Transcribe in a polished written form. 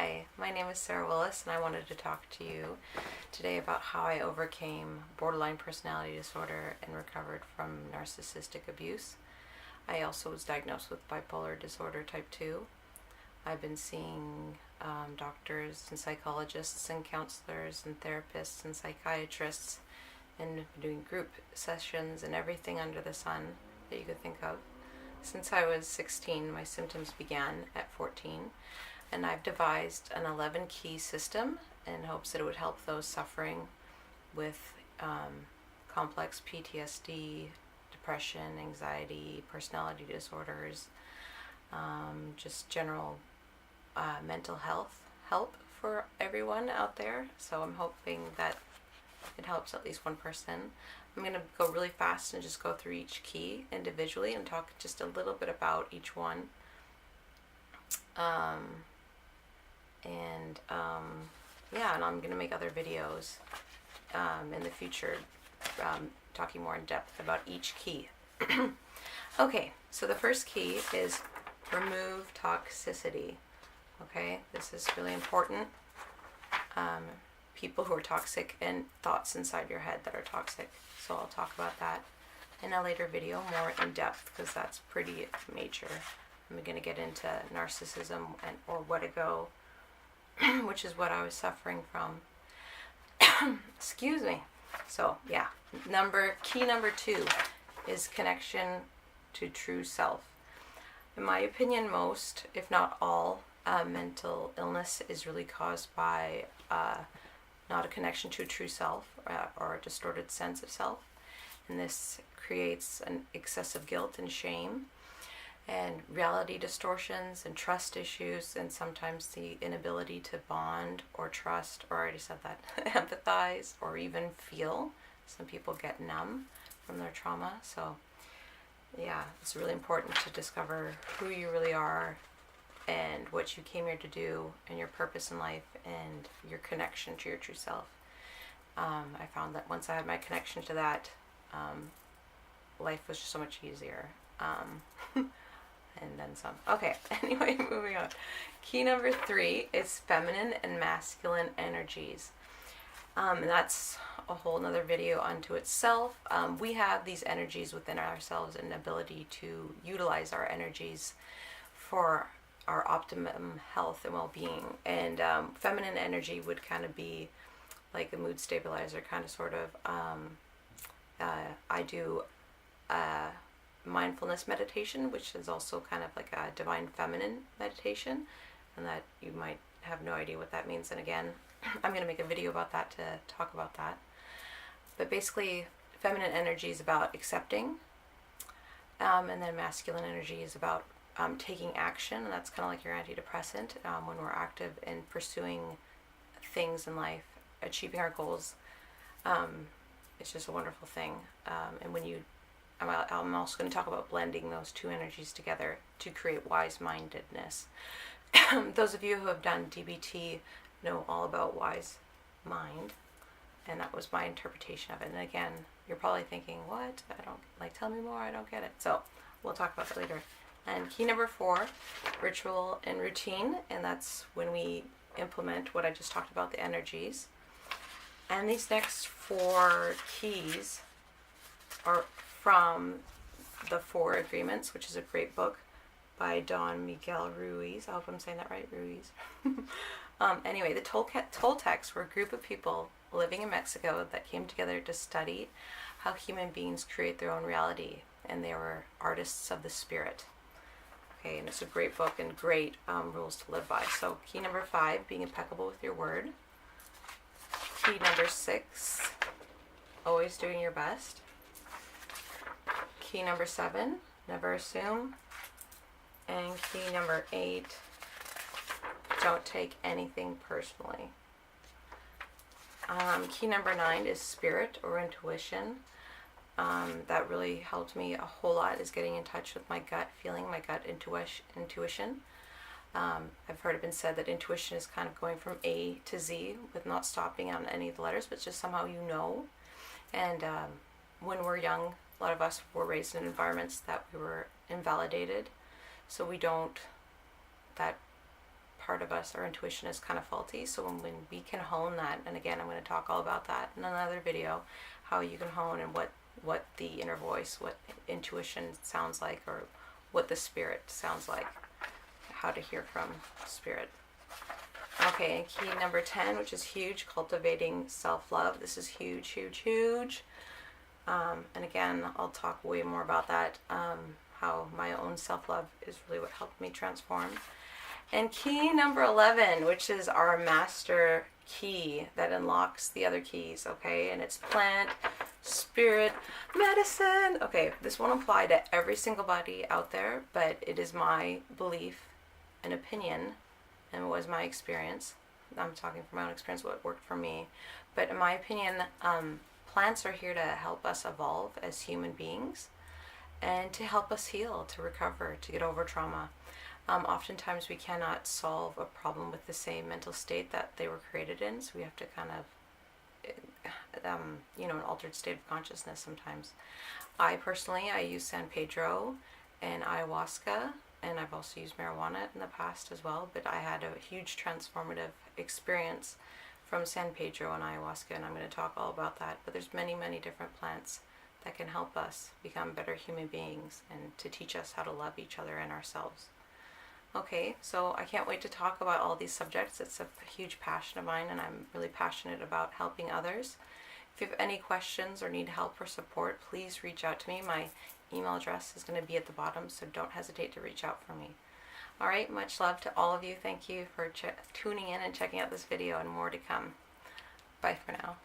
Hi, my name is Sarah Willis, and I wanted to talk to you today about how I overcame borderline personality disorder and recovered from narcissistic abuse. I also was diagnosed with bipolar disorder type 2. I've been seeing doctors and psychologists and counselors and therapists and psychiatrists and doing group sessions and everything under the sun that you could think of. Since I was 16, my symptoms began at 14. And I've devised an 11 key system in hopes that it would help those suffering with complex PTSD, depression, anxiety, personality disorders, just general mental health help for everyone out there. So I'm hoping that it helps at least one person. I'm going to go really fast and just go through each key individually and talk just a little bit about each one. And I'm going to make other videos in the future talking more in depth about each key. Okay, so the first key is remove toxicity. Okay, this is really important. People who are toxic and thoughts inside your head that are toxic. So I'll talk about that in a later video more in depth because that's pretty major. I'm going to get into narcissism or Wetigo, which is what I was suffering from. Excuse me. So yeah, key number 2 is connection to true self. In my opinion, most, if not all, mental illness is really caused by not a connection to true self or a distorted sense of self, and this creates an excessive guilt and shame, and reality distortions and trust issues, and sometimes the inability to bond or trust, or I already said that, empathize or even feel. Some people get numb from their trauma. So yeah, it's really important to discover who you really are and what you came here to do and your purpose in life and your connection to your true self. I found that once I had my connection to that, life was just so much easier. And then some. Okay, anyway, moving on. Key number 3 is feminine and masculine energies. And that's a whole nother video unto itself. We have these energies within ourselves and ability to utilize our energies for our optimum health and well-being. And feminine energy would kind of be like a mood stabilizer, kind of sort of. I do mindfulness meditation, which is also kind of like a divine feminine meditation, and that you might have no idea what that means. And again, I'm going to make a video about that to talk about that. But basically, feminine energy is about accepting, and then masculine energy is about taking action, and that's kind of like your antidepressant. When we're active in pursuing things in life, achieving our goals, it's just a wonderful thing. And when you I'm also going to talk about blending those two energies together to create wise-mindedness. Those of you who have done DBT know all about wise mind, and that was my interpretation of it. And again, you're probably thinking, what? I don't, tell me more, I don't get it. So we'll talk about that later. And key number 4, ritual and routine, and that's when we implement what I just talked about, the energies. And these next 4 keys are from the 4 Agreements, which is a great book by Miguel Ruiz. I hope I'm saying that right, Ruiz. Anyway, the Toltecs were a group of people living in Mexico that came together to study how human beings create their own reality, and they were artists of the spirit. Okay, and it's a great book and great rules to live by. So key number 5, being impeccable with your word. Key number 6, always doing your best. Key number 7, never assume. And key number 8, don't take anything personally. Key number 9 is spirit or intuition. That really helped me a whole lot, is getting in touch with my gut feeling, my gut intuition. I've heard it been said that intuition is kind of going from A to Z with not stopping on any of the letters, but just somehow you know. And when we're young, a lot of us were raised in environments that we were invalidated, so we don't, that part of us, our intuition, is kind of faulty. So when we can hone that, and again, I'm going to talk all about that in another video, how you can hone and what the inner voice, what intuition sounds like, or what the spirit sounds like, how to hear from spirit. Okay, and key number 10, which is huge, cultivating self-love. This is huge, huge, huge. And again, I'll talk way more about that, how my own self-love is really what helped me transform. And key number 11, which is our master key that unlocks the other keys, okay? And it's plant, spirit, medicine. Okay, this won't apply to every single body out there, but it is my belief and opinion, and it was my experience. I'm talking from my own experience, what worked for me. But in my opinion, plants are here to help us evolve as human beings and to help us heal, to recover, to get over trauma. Oftentimes we cannot solve a problem with the same mental state that they were created in, so we have to kind of, an altered state of consciousness sometimes. I personally use San Pedro and ayahuasca, and I've also used marijuana in the past as well, but I had a huge transformative experience from San Pedro and ayahuasca, and I'm going to talk all about that. But there's many, many different plants that can help us become better human beings and to teach us how to love each other and ourselves. Okay, so I can't wait to talk about all these subjects. It's a huge passion of mine, and I'm really passionate about helping others. If you have any questions or need help or support, please reach out to me. My email address is going to be at the bottom, so don't hesitate to reach out for me. All right, much love to all of you. Thank you for tuning in and checking out this video, and more to come. Bye for now.